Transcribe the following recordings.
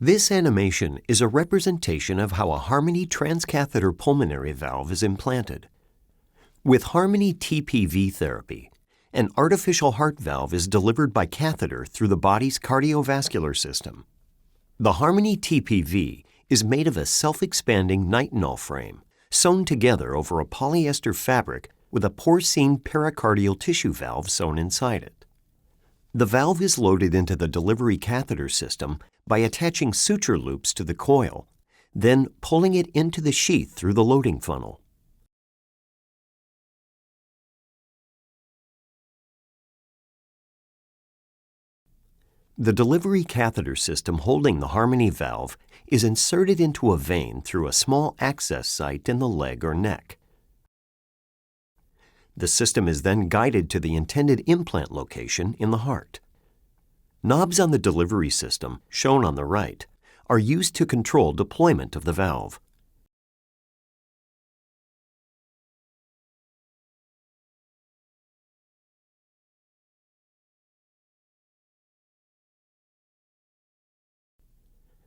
This animation is a representation of how a Harmony transcatheter pulmonary valve is implanted. With Harmony TPV therapy, an artificial heart valve is delivered by catheter through the body's cardiovascular system. The Harmony TPV is made of a self-expanding nitinol frame sewn together over a polyester fabric with a porcine pericardial tissue valve sewn inside it. The valve is loaded into the delivery catheter system by attaching suture loops to the coil, then pulling it into the sheath through the loading funnel. The delivery catheter system holding the Harmony valve is inserted into a vein through a small access site in the leg or neck. The system is then guided to the intended implant location in the heart. Knobs on the delivery system, shown on the right, are used to control deployment of the valve.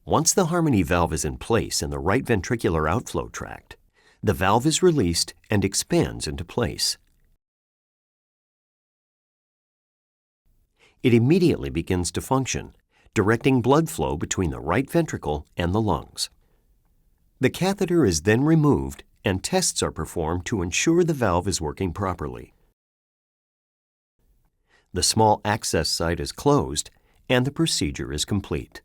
Once the Harmony valve is in place in the right ventricular outflow tract, the valve is released and expands into place. It immediately begins to function, directing blood flow between the right ventricle and the lungs. The catheter is then removed and tests are performed to ensure the valve is working properly. The small access site is closed and the procedure is complete.